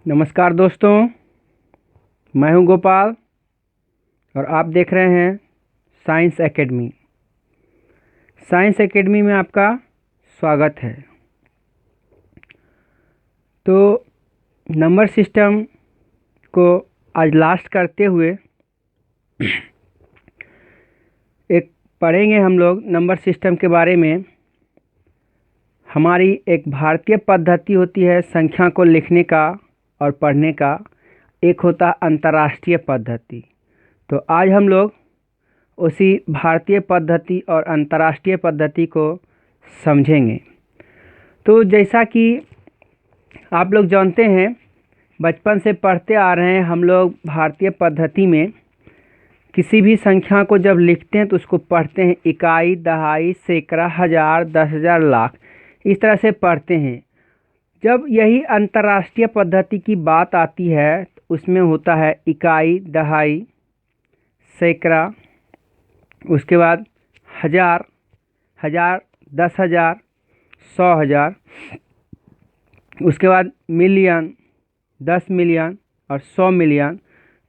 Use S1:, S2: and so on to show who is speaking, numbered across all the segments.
S1: नमस्कार दोस्तों, मैं हूं गोपाल और आप देख रहे हैं साइंस एकेडमी। साइंस एकेडमी में आपका स्वागत है। तो नंबर सिस्टम को आज लास्ट करते हुए एक पढ़ेंगे हम लोग नंबर सिस्टम के बारे में। हमारी एक भारतीय पद्धति होती है संख्या को लिखने का और पढ़ने का, एक होता अंतर्राष्ट्रीय पद्धति। तो आज हम लोग उसी भारतीय पद्धति और अंतर्राष्ट्रीय पद्धति को समझेंगे। तो जैसा कि आप लोग जानते हैं, बचपन से पढ़ते आ रहे हैं हम लोग भारतीय पद्धति में किसी भी संख्या को जब लिखते हैं तो उसको पढ़ते हैं इकाई, दहाई, सैकड़ा, हज़ार, 10,000, लाख, इस तरह से पढ़ते हैं। जब यही अंतर्राष्ट्रीय पद्धति की बात आती है तो उसमें होता है इकाई, दहाई, सैकड़ा, उसके बाद हज़ार, 10,000, 100,000, उसके बाद मिलियन, 10 मिलियन और 100 मिलियन।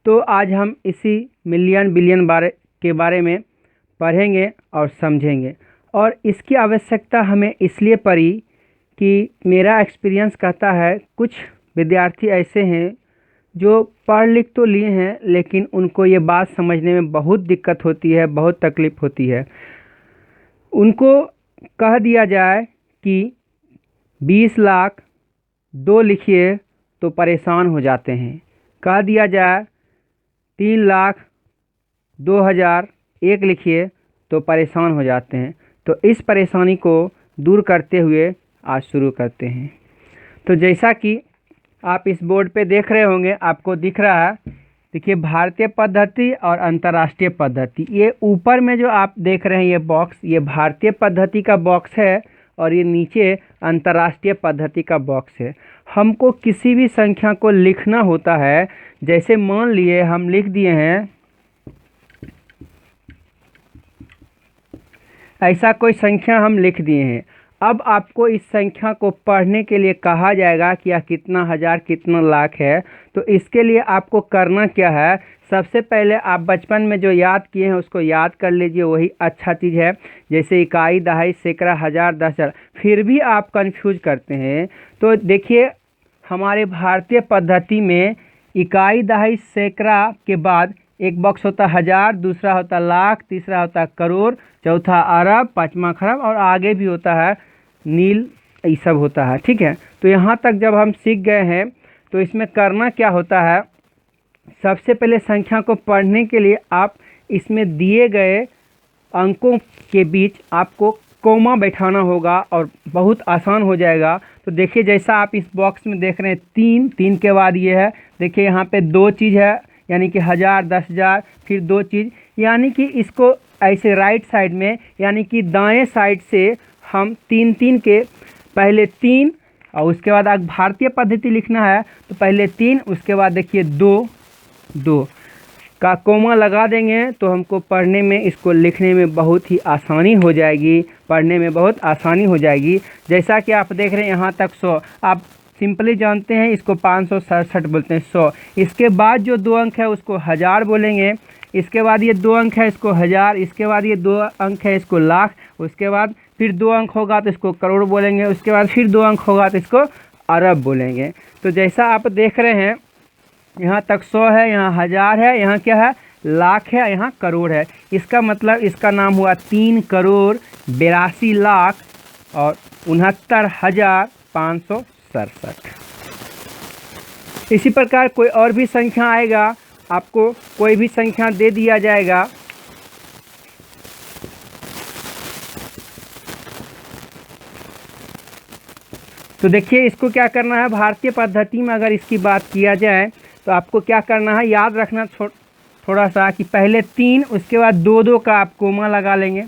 S1: तो आज हम इसी मिलियन बिलियन के बारे में पढ़ेंगे और समझेंगे। और इसकी आवश्यकता हमें इसलिए पड़ी कि मेरा एक्सपीरियंस कहता है कुछ विद्यार्थी ऐसे हैं जो पढ़ लिख तो लिए हैं लेकिन उनको ये बात समझने में बहुत दिक्कत होती है, बहुत तकलीफ़ होती है। उनको कह दिया जाए कि 20 लाख 2 लिखिए तो परेशान हो जाते हैं। कह दिया जाए 3 लाख 2,000 1 लिखिए तो परेशान हो जाते हैं। तो इस परेशानी को दूर करते हुए आज शुरू करते हैं। तो जैसा कि आप इस बोर्ड पे देख रहे होंगे, आपको दिख रहा है, देखिए भारतीय पद्धति और अंतर्राष्ट्रीय पद्धति। ये ऊपर में जो आप देख रहे हैं ये बॉक्स, ये भारतीय पद्धति का बॉक्स है और ये नीचे अंतर्राष्ट्रीय पद्धति का बॉक्स है। हमको किसी भी संख्या को लिखना होता है, जैसे मान लिए हम लिख दिए हैं ऐसा कोई संख्या हम लिख दिए हैं। अब आपको इस संख्या को पढ़ने के लिए कहा जाएगा कि यह कितना हज़ार कितना लाख है। तो इसके लिए आपको करना क्या है, सबसे पहले आप बचपन में जो याद किए हैं उसको याद कर लीजिए, वही अच्छा चीज़ है। जैसे इकाई, दहाई, सैकड़ा, हज़ार, 10,000, फिर भी आप कंफ्यूज करते हैं। तो देखिए हमारे भारतीय पद्धति में इकाई, दहाई, सैकड़ा के बाद एक बॉक्स होता हज़ार, दूसरा होता लाख, तीसरा होता करोड़, चौथा अरब, पाँचवा खरब और आगे भी होता है नील, ये सब होता है। ठीक है, तो यहाँ तक जब हम सीख गए हैं तो इसमें करना क्या होता है, सबसे पहले संख्या को पढ़ने के लिए आप इसमें दिए गए अंकों के बीच आपको कोमा बैठाना होगा और बहुत आसान हो जाएगा। तो देखिए जैसा आप इस बॉक्स में देख रहे हैं, 3 के बाद ये है, देखिए यहाँ पे 2 चीज़ है, यानी कि 1000, 10,000, फिर 2 चीज़, यानी कि इसको ऐसे राइट साइड में यानी कि दाएं साइड से हम 3 के पहले 3 और उसके बाद अगर भारतीय पद्धति लिखना है तो पहले 3, उसके बाद देखिए 2 का कोमा लगा देंगे तो हमको पढ़ने में, इसको लिखने में बहुत ही आसानी हो जाएगी, पढ़ने में बहुत आसानी हो जाएगी। जैसा कि आप देख रहे हैं यहाँ तक 100, आप सिंपली जानते हैं इसको 567 बोलते हैं, 100। इसके बाद जो 2 अंक है उसको हज़ार बोलेंगे, इसके बाद ये 2 अंक है इसको हज़ार, इसके बाद ये 2 अंक है इसको लाख, उसके बाद फिर 2 अंक होगा तो इसको करोड़ बोलेंगे, उसके बाद फिर 2 अंक होगा तो इसको अरब बोलेंगे। तो जैसा आप देख रहे हैं यहाँ तक 100 है, यहाँ हज़ार है, यहाँ क्या है लाख है, यहाँ करोड़ है। इसका मतलब इसका नाम हुआ 3 करोड़ 82 लाख और 69,567। इसी प्रकार कोई और भी संख्या आएगा, आपको कोई भी संख्या दे दिया जाएगा, तो देखिए इसको क्या करना है, भारतीय पद्धति में अगर इसकी बात किया जाए तो आपको क्या करना है, याद रखना थोड़ा सा कि पहले 3, उसके बाद 2 का आप कोमा लगा लेंगे।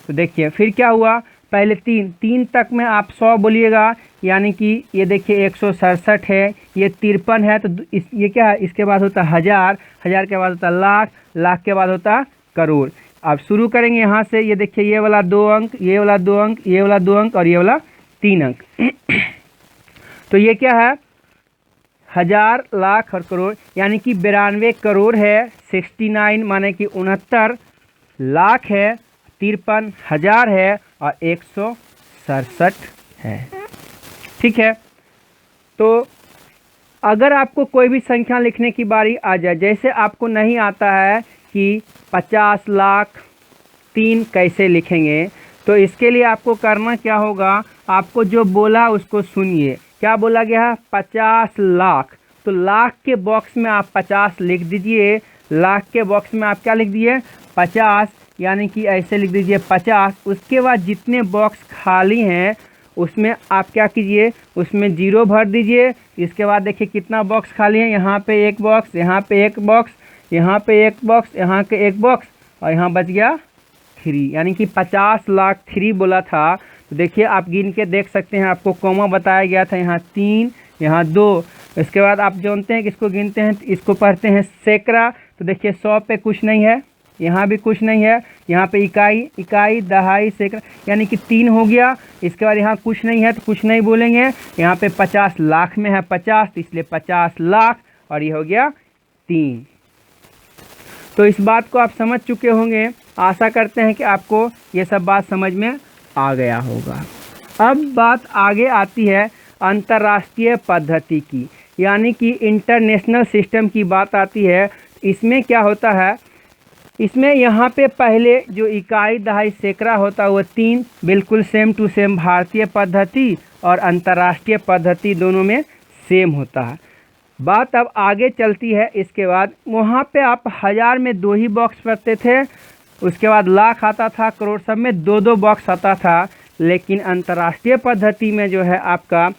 S1: तो देखिए फिर क्या हुआ, पहले 3 तक में आप 100 बोलिएगा, यानी कि ये देखिए 167 है, ये 53 है, तो ये क्या है, इसके बाद होता हज़ार, हज़ार के बाद होता लाख, लाख के बाद होता करोड़। अब शुरू करेंगे यहाँ से, ये देखिए ये वाला 2 अंक, ये वाला 2 अंक, ये वाला 2 अंक और ये वाला 3 अंक। तो ये क्या है, हजार, लाख और करोड़, यानी कि 92 करोड़ है, 69 माने कि 69 लाख है, 53 हजार है और 167 है। ठीक है, तो अगर आपको कोई भी संख्या लिखने की बारी आ जाए, जैसे आपको नहीं आता है कि 50 लाख 3 कैसे लिखेंगे, तो इसके लिए आपको करना क्या होगा, आपको जो बोला उसको सुनिए। क्या बोला गया है? 50 लाख। तो लाख के बॉक्स में आप 50 लिख दीजिए, लाख के बॉक्स में आप क्या लिख दिए? 50, यानी कि ऐसे लिख दीजिए 50। उसके बाद जितने बॉक्स खाली हैं उसमें आप क्या कीजिए, उसमें 0 भर दीजिए। इसके बाद देखिए कितना बॉक्स खाली है, यहाँ पे एक बॉक्स, यहाँ पे एक बॉक्स, यहाँ पे एक बॉक्स, यहाँ पे एक बॉक्स और यहाँ बच गया 3, यानी कि 50 लाख 3 बोला था। तो देखिए आप गिन के देख सकते हैं, आपको कॉमा बताया गया था, यहाँ 3, यहाँ 2। इसके बाद आप जानते हैं कि इसको गिनते हैं, इसको पढ़ते हैं सैकड़ा। तो देखिए 100 पे कुछ नहीं है, यहाँ भी कुछ नहीं है, यहाँ पे इकाई, इकाई, दहाई, सैकड़ा, यानी कि 3 हो गया। इसके बाद यहाँ कुछ नहीं है तो कुछ नहीं बोलेंगे। यहाँ पे 50 लाख में है 50, तो इसलिए 50 लाख और ये हो गया 3। तो इस बात को आप समझ चुके होंगे। आशा करते हैं कि आपको ये सब बात समझ में आ गया होगा। अब बात आगे आती है अंतर्राष्ट्रीय पद्धति की, यानी कि इंटरनेशनल सिस्टम की बात आती है। इसमें क्या होता है, इसमें यहाँ पे पहले जो इकाई, दहाई, सैकड़ा होता है वो 3 बिल्कुल सेम टू सेम भारतीय पद्धति और अंतर्राष्ट्रीय पद्धति दोनों में सेम होता है। बात अब आगे चलती है। इसके बाद वहाँ पे आप हज़ार में 2 ही बॉक्स पढ़ते थे, उसके बाद लाख आता था, करोड़ सब में 2-2 बॉक्स आता था। लेकिन अंतर्राष्ट्रीय पद्धति में जो है आपका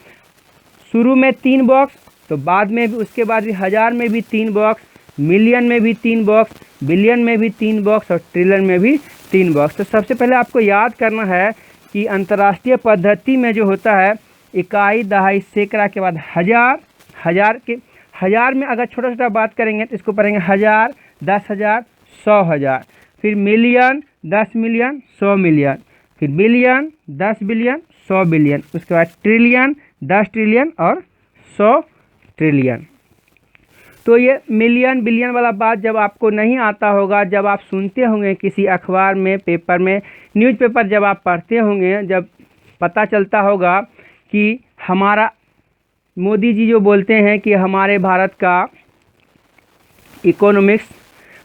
S1: शुरू में 3 बॉक्स, तो बाद में भी, उसके बाद भी हज़ार में भी 3 बॉक्स, मिलियन में भी 3 बॉक्स, बिलियन में भी 3 बॉक्स और ट्रिलियन में भी 3 बॉक्स। तो सबसे पहले आपको याद करना है कि अंतर्राष्ट्रीय पद्धति में जो होता है इकाई, दहाई, सैकड़ा के बाद हज़ार, हज़ार में अगर छोटा छोटा बात करेंगे तो इसको पढ़ेंगे 1000, 10,000, 100,000, फिर मिलियन, 10 मिलियन, 100 मिलियन, फिर बिलियन, 10 बिलियन, 100 बिलियन, उसके बाद ट्रिलियन, 10 ट्रिलियन और 100 ट्रिलियन। तो ये मिलियन बिलियन वाला बात जब आपको नहीं आता होगा, जब आप सुनते होंगे किसी अखबार में, पेपर में, न्यूज़पेपर जब आप पढ़ते होंगे, जब पता चलता होगा कि हमारा मोदी जी जो बोलते हैं कि हमारे भारत का इकोनॉमिक्स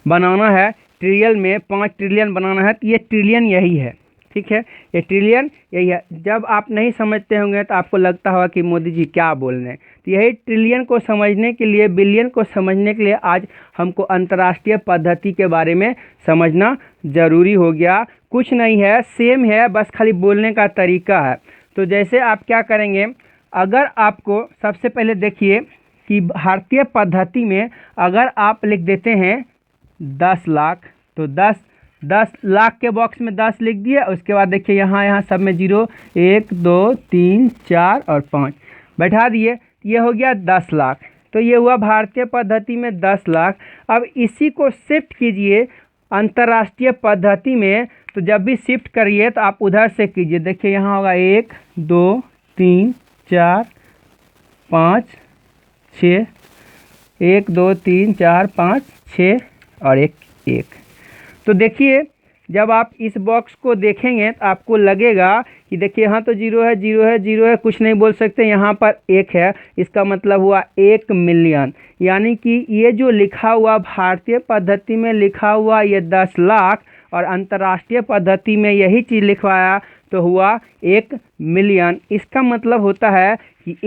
S1: बनाना है, ट्रिलियन में 5 ट्रिलियन बनाना है, तो ये ट्रिलियन यही है। ठीक है, ये ट्रिलियन यही है। जब आप नहीं समझते होंगे तो आपको लगता होगा कि मोदी जी क्या बोल रहे हैं। तो यही ट्रिलियन को समझने के लिए, बिलियन को समझने के लिए आज हमको अंतर्राष्ट्रीय पद्धति के बारे में समझना ज़रूरी हो गया। कुछ नहीं है, सेम है, बस खाली बोलने का तरीका है। तो जैसे आप क्या करेंगे, अगर आपको सबसे पहले देखिए कि भारतीय पद्धति में अगर आप लिख देते हैं 10 लाख, तो 10 लाख के बॉक्स में 10 लिख दिए। उसके बाद देखिए यहाँ सब में 0, 1, 2, 3, 4 और 5 बैठा दिए, ये हो गया 10 लाख। तो ये हुआ भारतीय पद्धति में 10 लाख। अब इसी को शिफ्ट कीजिए अंतर्राष्ट्रीय पद्धति में, तो जब भी शिफ्ट करिए तो आप उधर से कीजिए। देखिए यहाँ होगा 1, 2, 3, 4, 5, 6, 1, 2, 3, 4, 5, 6 और 1। तो देखिए जब आप इस बॉक्स को देखेंगे तो आपको लगेगा कि देखिए यहाँ तो 0 है, 0 है, 0 है, कुछ नहीं बोल सकते, यहाँ पर 1 है, इसका मतलब हुआ 1 मिलियन। यानी कि ये जो लिखा हुआ भारतीय पद्धति में लिखा हुआ ये 10 लाख और अंतर्राष्ट्रीय पद्धति में यही चीज़ लिखवाया तो हुआ 1 मिलियन। इसका मतलब होता है कि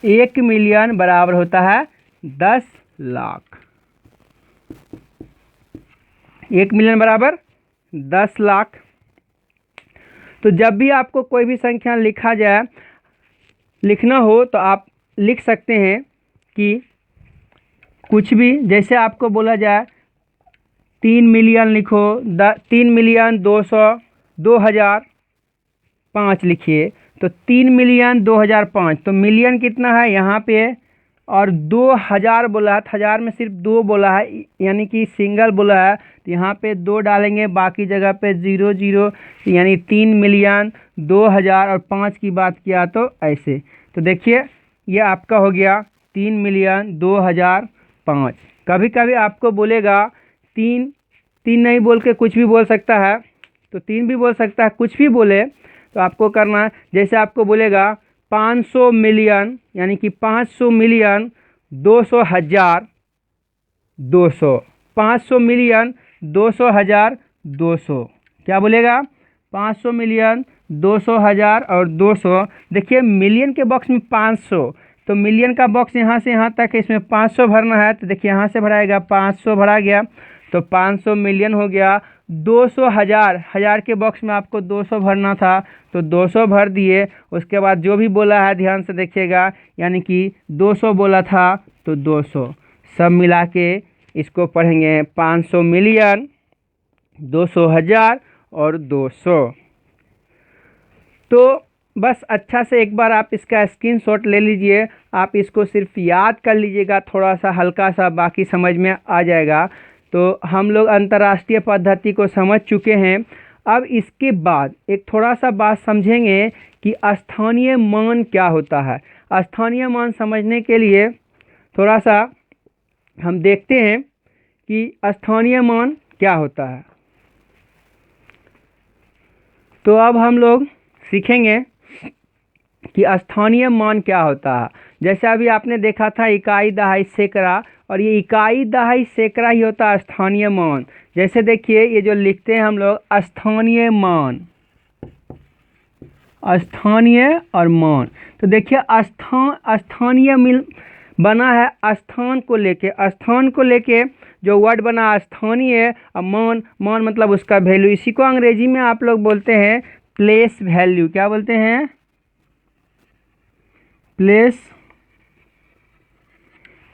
S1: 1 मिलियन बराबर होता है 10 लाख। 1 मिलियन बराबर 10 लाख। तो जब भी आपको कोई भी संख्या लिखना हो तो आप लिख सकते हैं कि कुछ भी, जैसे आपको बोला जाए 3 मिलियन लिखो, 3 मिलियन 200, 2005 लिखिए, तो 3 मिलियन 2005, तो मिलियन कितना है यहाँ पे, और 2000 बोला है, हज़ार में सिर्फ 2 बोला है, यानी कि सिंगल बोला है, तो यहाँ पे 2 डालेंगे, बाकी जगह पे 0 0, यानी 3 मिलियन 2000 और 5 की बात किया तो ऐसे। तो देखिए ये आपका हो गया 3,02,005। कभी कभी आपको बोलेगा 3, 3 नहीं बोल के कुछ भी बोल सकता है, तो 3 भी बोल सकता है, कुछ भी बोले तो आपको करना है। जैसे आपको बोलेगा 500 मिलियन, यानी कि 500 मिलियन 200,000 200, 500 मिलियन 200,000 200, क्या बोलेगा 500 मिलियन 200,000 और 200। देखिए मिलियन के बॉक्स में 500, तो मिलियन का बॉक्स यहाँ से यहाँ तक है, इसमें 500 भरना है, तो देखिए यहाँ से भराएगा 500 भरा गया, तो 500 मिलियन हो गया। 200,000, हज़ार के बॉक्स में आपको 200 भरना था, तो 200 भर दिए। उसके बाद जो भी बोला है ध्यान से देखिएगा, यानी कि 200 बोला था तो 200, सब मिला के इसको पढ़ेंगे 500 मिलियन 200,000 और 200। तो बस अच्छा से एक बार आप इसका स्क्रीनशॉट ले लीजिए, आप इसको सिर्फ याद कर लीजिएगा, थोड़ा सा हल्का सा, बाकी समझ में आ जाएगा। तो हम लोग अंतर्राष्ट्रीय पद्धति को समझ चुके हैं। अब इसके बाद एक थोड़ा सा बात समझेंगे कि स्थानीय मान क्या होता है। स्थानीय मान समझने के लिए थोड़ा सा हम देखते हैं कि स्थानीय मान क्या होता है। तो अब हम लोग सीखेंगे कि स्थानीय मान क्या होता है। जैसे अभी आपने देखा था इकाई, दहाई, सैकड़ा, और ये इकाई, दहाई, सैकड़ा ही होता है स्थानीय मान। जैसे देखिए ये जो लिखते हैं हम लोग स्थानीय मान, स्थानीय और मान, तो देखिए स्थानीय मिल बना है स्थान को लेके, स्थान को लेके जो वर्ड बना स्थानीय, और मान, मान मतलब उसका वैल्यू। इसी को अंग्रेजी में आप लोग बोलते हैं प्लेस वैल्यू। क्या बोलते हैं?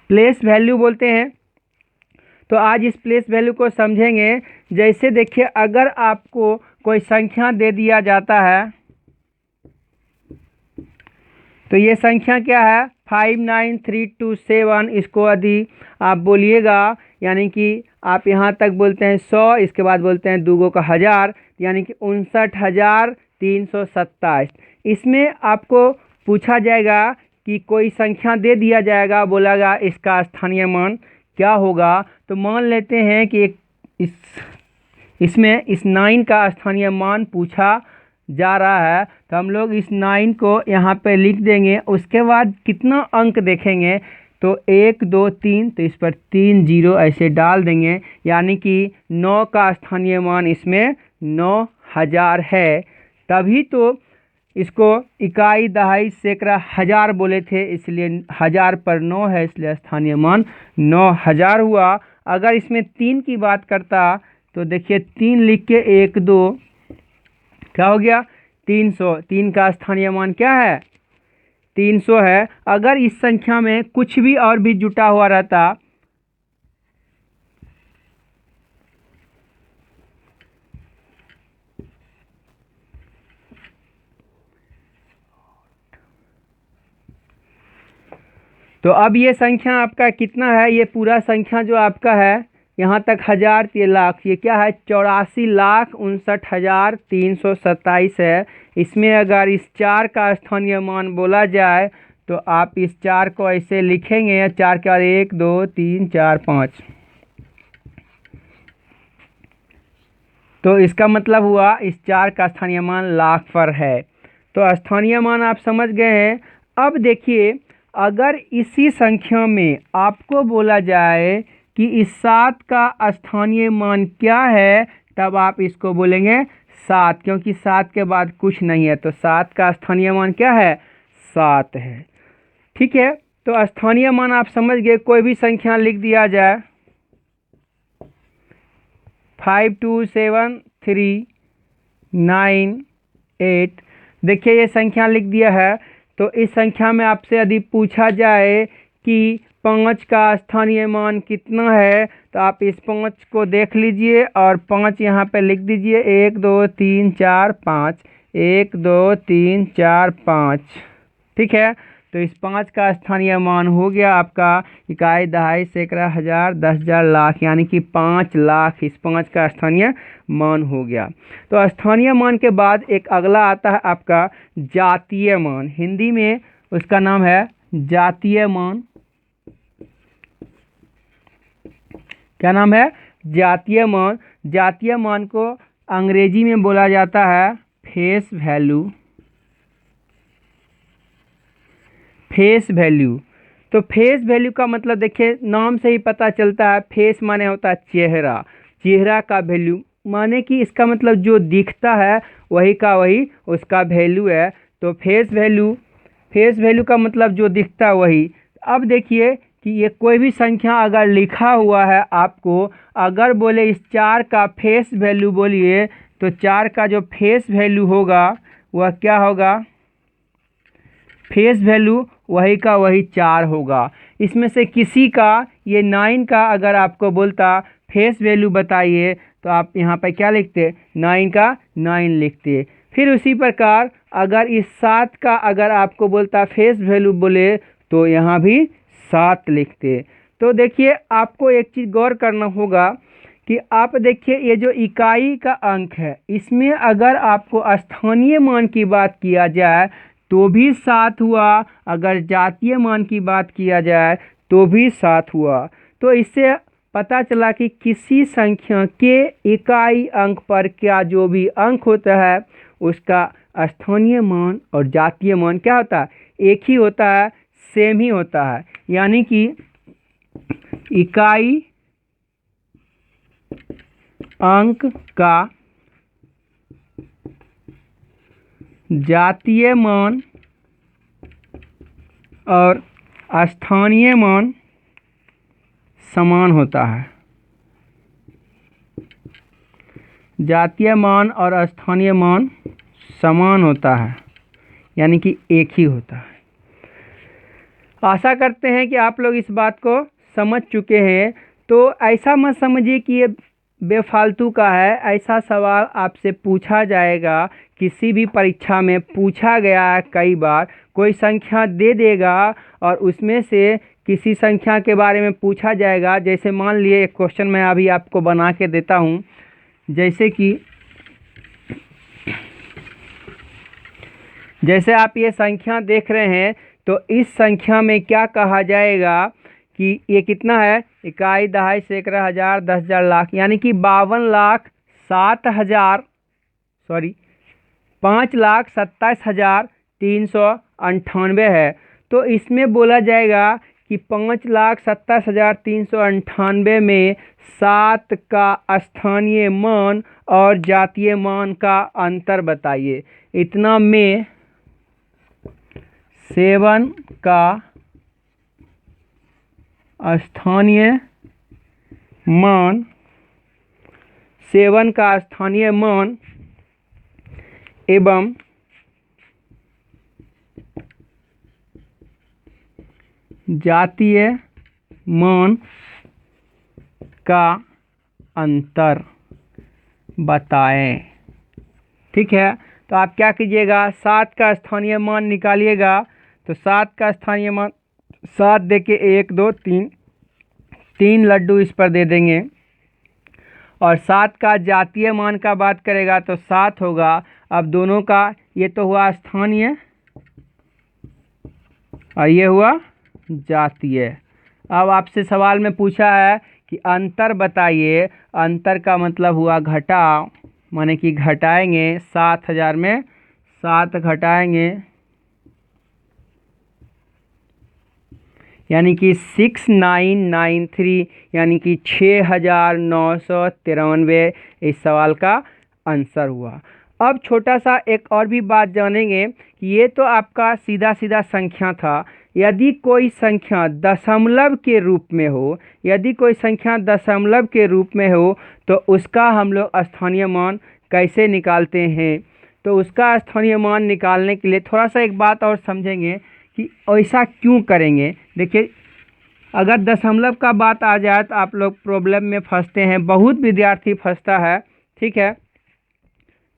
S1: प्लेस वैल्यू बोलते हैं। तो आज इस प्लेस वैल्यू को समझेंगे। जैसे देखिए अगर आपको कोई संख्या दे दिया जाता है, तो ये संख्या क्या है 59327, इसको यदि आप बोलिएगा, यानी कि आप यहाँ तक बोलते हैं 100, इसके बाद बोलते हैं 2 का 1000, यानी कि 59,327। इसमें आपको पूछा जाएगा कि कोई संख्या दे दिया जाएगा, बोलागा इसका स्थानीय मान क्या होगा। तो मान लेते हैं कि इसमें इस 9 का स्थानीय मान पूछा जा रहा है, तो हम लोग इस 9 को यहाँ पे लिख देंगे। उसके बाद कितना अंक देखेंगे, तो 1 2 3, तो इस पर 3 0 ऐसे डाल देंगे, यानी कि 9 का स्थानीय मान इसमें 9,000 है। तभी तो इसको इकाई, दहाई, सैकड़ा, हज़ार बोले थे, इसलिए 1000 पर 9 है, इसलिए स्थानीय मान 9,000 हुआ। अगर इसमें 3 की बात करता, तो देखिए 3 लिख के 1 2, क्या हो गया 300। 3 का स्थानीय मान क्या है 300 है। अगर इस संख्या में कुछ भी और भी जुटा हुआ रहता, तो अब ये संख्या आपका कितना है, ये पूरा संख्या जो आपका है यहाँ तक 1000, ये लाख, ये क्या है 84,59,327 है। इसमें अगर इस 4 का स्थानीय मान बोला जाए, तो आप इस 4 को ऐसे लिखेंगे, 4 के बाद 1 2 3 4 5, तो इसका मतलब हुआ इस 4 का स्थानीय मान लाख पर है। तो स्थानीय मान आप समझ गए हैं। अब देखिए अगर इसी संख्या में आपको बोला जाए कि इस 7 का स्थानीय मान क्या है, तब आप इसको बोलेंगे 7, क्योंकि 7 के बाद कुछ नहीं है, तो 7 का स्थानीय मान क्या है 7 है। ठीक है, तो स्थानीय मान आप समझ गए। कोई भी संख्या लिख दिया जाए 52739,8, देखिए ये संख्या लिख दिया है। तो इस संख्या में आपसे यदि पूछा जाए कि 5 का स्थानीय मान कितना है, तो आप इस 5 को देख लीजिए और 5 यहाँ पे लिख दीजिए, 1 2 3 4 5, 1 2 3 4 5। ठीक है, तो इस 5 का स्थानीय मान हो गया आपका इकाई, दहाई, सैकड़ा, हजार, 10,000, लाख, यानी कि 5 लाख इस 5 का स्थानीय मान हो गया। तो स्थानीय मान के बाद एक अगला आता है आपका जातीय मान। हिंदी में उसका नाम है जातीय मान। क्या नाम है? जातीय मान। जातीय मान को अंग्रेजी में बोला जाता है फेस वैल्यू। Face value. तो फेस वैल्यू का मतलब देखिए, नाम से ही पता चलता है, फेस माने होता है चेहरा, चेहरा का वैल्यू माने कि इसका मतलब जो दिखता है वही का वही उसका वैल्यू है। तो फेस वैल्यू, फेस वैल्यू का मतलब जो दिखता है वही। अब देखिए कि ये कोई भी संख्या अगर लिखा हुआ है आपको, अगर बोले इस 4 का फेस वैल्यू बोलिए, तो 4 का जो फेस वैल्यू होगा वह क्या होगा? फेस वैल्यू वही का वही 4 होगा। इसमें से किसी का, ये 9 का अगर आपको बोलता फेस वैल्यू बताइए, तो आप यहाँ पर क्या लिखते? 9 का 9 लिखते। फिर उसी प्रकार अगर इस 7 का अगर आपको बोलता फेस वैल्यू बोले, तो यहाँ भी 7 लिखते। तो देखिए आपको एक चीज़ गौर करना होगा कि आप देखिए ये जो इकाई का अंक है, इसमें अगर आपको स्थानीय मान की बात किया जाए तो भी 7 हुआ, अगर जातीय मान की बात किया जाए तो भी 7 हुआ। तो इससे पता चला कि किसी संख्या के इकाई अंक पर क्या जो भी अंक होता है उसका स्थानीय मान और जातीय मान क्या होता है? एक ही होता है, सेम ही होता है। यानी कि इकाई अंक का जातीय मान और स्थानीय मान समान होता है। जातीय मान और स्थानीय मान समान होता है, यानी कि एक ही होता है। आशा करते हैं कि आप लोग इस बात को समझ चुके हैं। तो ऐसा मत समझिए कि ये बेफालतू का है। ऐसा सवाल आपसे पूछा जाएगा, किसी भी परीक्षा में पूछा गया है कई बार। कोई संख्या दे देगा और उसमें से किसी संख्या के बारे में पूछा जाएगा। जैसे मान लिए एक क्वेश्चन मैं अभी आपको बना के देता हूँ, जैसे आप ये संख्या देख रहे हैं, तो इस संख्या में क्या कहा जाएगा कि ये कितना है? इकाई, दहाई, सैकड़ा, हजार, 10,000, लाख, यानी कि 5,27,398 है। तो इसमें बोला जाएगा कि 5,27,398 में 7 का स्थानीय मान और जातीय मान का अंतर बताइए। इतना में 7 का स्थानीय मान, 7 का स्थानीय मान एवं जातीय मान का अंतर बताएं। ठीक है, तो आप क्या कीजिएगा? 7 का स्थानीय मान निकालिएगा। तो 7 का स्थानीय मान 7 देके 1 2 3 लड्डू इस पर दे देंगे। और 7 का जातीय मान का बात करेगा तो 7 होगा। अब दोनों का, ये तो हुआ स्थानीय और ये हुआ जातीय। अब आपसे सवाल में पूछा है कि अंतर बताइए। अंतर का मतलब हुआ घटाव, माने कि घटाएंगे 7,000 में 7 घटाएंगे, यानी कि 6993, यानी कि 6,993 इस सवाल का आंसर हुआ। अब छोटा सा एक और भी बात जानेंगे कि ये तो आपका सीधा सीधा संख्या था। यदि कोई संख्या दशमलव के रूप में हो, यदि कोई संख्या दशमलव के रूप में हो, तो उसका हम लोग स्थानीय मान कैसे निकालते हैं? तो उसका स्थानीय मान निकालने के लिए थोड़ा सा एक बात और समझेंगे कि ऐसा क्यों करेंगे। देखिए, अगर दशमलव का बात आ जाए तो आप लोग प्रॉब्लम में फंसते हैं, बहुत विद्यार्थी फंसता है। ठीक है,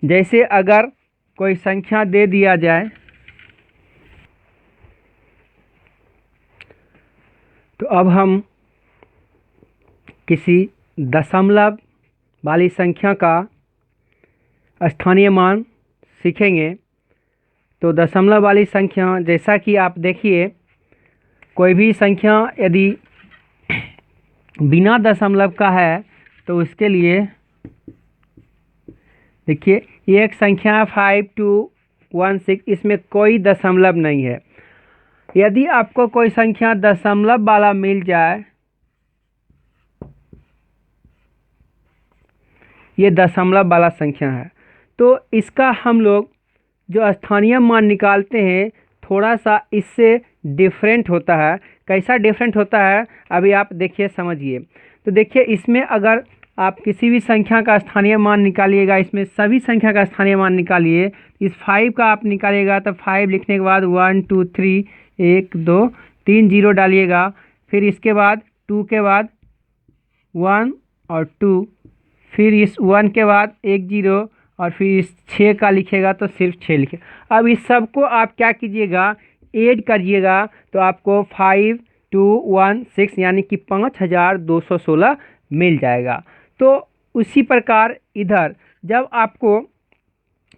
S1: जैसे अगर कोई संख्या दे दिया जाए, तो अब हम किसी दशमलव वाली संख्या का स्थानीय मान सीखेंगे। तो दशमलव वाली संख्या, जैसा कि आप देखिए, कोई भी संख्या यदि बिना दशमलव का है तो उसके लिए देखिए, ये एक संख्या है 5216, इसमें कोई दशमलव नहीं है। यदि आपको कोई संख्या दशमलव वाला मिल जाए, ये दशमलव वाला संख्या है, तो इसका हम लोग जो स्थानीय मान निकालते हैं थोड़ा सा इससे डिफरेंट होता है। कैसा डिफरेंट होता है अभी आप देखिए, समझिए। तो देखिए, इसमें अगर आप किसी भी संख्या का स्थानीय मान निकालिएगा, इसमें सभी संख्या का स्थानीय मान निकालिए। इस 5 का आप निकालिएगा तो 5 लिखने के बाद 1 2 3 1 2 3 जीरो डालिएगा। फिर इसके बाद 2 के बाद 1 और 2, फिर इस 1 के बाद 1 जीरो, और फिर इस 6 का लिखेगा तो सिर्फ 6 लिखे। अब इस सब को आप क्या कीजिएगा, ऐड करिएगा, तो आपको 5216 यानी कि 5216 मिल जाएगा। तो उसी प्रकार इधर जब आपको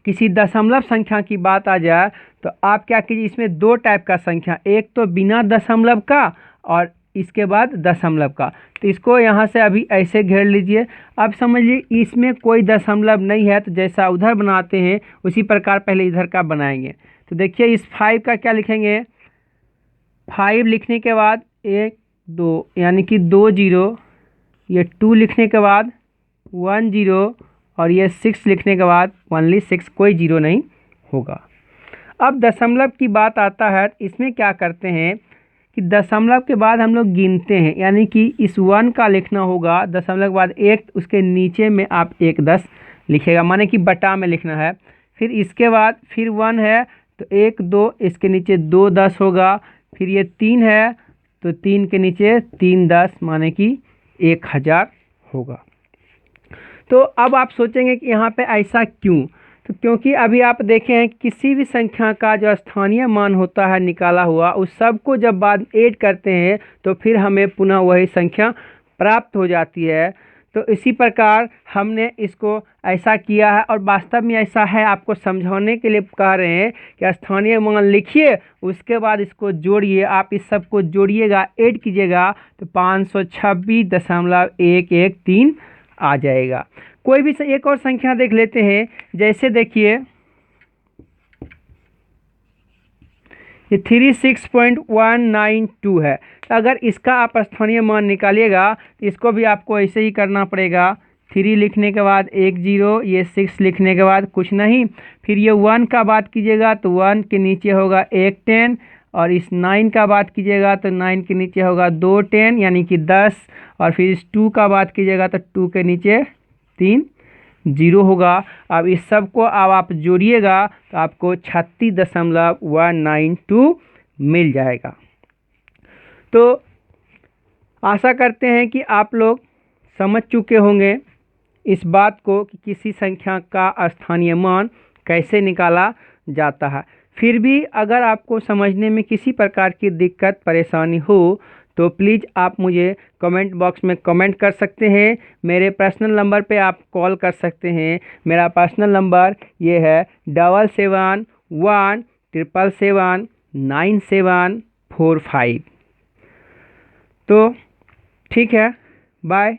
S1: किसी दशमलव संख्या की बात आ जाए तो आप क्या कीजिए, इसमें दो टाइप का संख्या, एक तो बिना दशमलव का और इसके बाद दशमलव का। तो इसको यहाँ से अभी ऐसे घेर लीजिए। अब समझिए इसमें कोई दशमलव नहीं है, तो जैसा उधर बनाते हैं उसी प्रकार पहले इधर का बनाएंगे। तो देखिए, इस 5 का क्या लिखेंगे, 5 लिखने के बाद 1 2 यानी कि 2 जीरो, ये 2 लिखने के बाद 1 जीरो, और ये 6 लिखने के बाद ओनली 6, कोई जीरो नहीं होगा। अब दशमलव की बात आता है, इसमें क्या करते हैं कि दशमलव के बाद हम लोग गिनते हैं, यानी कि इस 1 का लिखना होगा, दशमलव के बाद 1, उसके नीचे में आप 1 10 लिखेगा, माने कि बटा में लिखना है। फिर इसके बाद फिर 1 है तो 1 2, इसके नीचे 2 10 होगा। फिर ये 3 है तो 3 के नीचे 3 10, माने कि 1000 होगा। तो अब आप सोचेंगे कि यहाँ पे ऐसा क्यों, तो क्योंकि अभी आप देखें हैं किसी भी संख्या का जो स्थानीय मान होता है निकाला हुआ, उस सब को जब बाद ऐड करते हैं तो फिर हमें पुनः वही संख्या प्राप्त हो जाती है। तो इसी प्रकार हमने इसको ऐसा किया है, और वास्तव में ऐसा है, आपको समझाने के लिए कह रहे हैं कि स्थानीय मान लिखिए, उसके बाद इसको जोड़िए। आप इस सब को जोड़िएगा, ऐड कीजिएगा तो 526.113 आ जाएगा। कोई भी एक और संख्या देख लेते हैं, जैसे देखिए ये 36.192 है। अगर इसका आप स्थानीय मान निकालिएगा तो इसको भी आपको ऐसे ही करना पड़ेगा। 3 लिखने के बाद 1 जीरो, ये 6 लिखने के बाद कुछ नहीं, फिर ये 1 का बात कीजिएगा तो 1 के नीचे होगा 1 10, और इस 9 का बात कीजिएगा तो 9 के नीचे होगा 2 10 यानी कि 10, और फिर इस 2 का बात कीजिएगा तो 2 के नीचे 3 जीरो होगा। अब इस सब को अब आप जोड़िएगा तो आपको 36.192 मिल जाएगा। तो आशा करते हैं कि आप लोग समझ चुके होंगे इस बात को कि किसी संख्या का स्थानीय मान कैसे निकाला जाता है। फिर भी अगर आपको समझने में किसी प्रकार की दिक्कत परेशानी हो तो प्लीज़ आप मुझे कमेंट बॉक्स में कमेंट कर सकते हैं। मेरे पर्सनल नंबर पे आप कॉल कर सकते हैं। मेरा पर्सनल नंबर ये है 7717779745। तो ठीक है, बाय।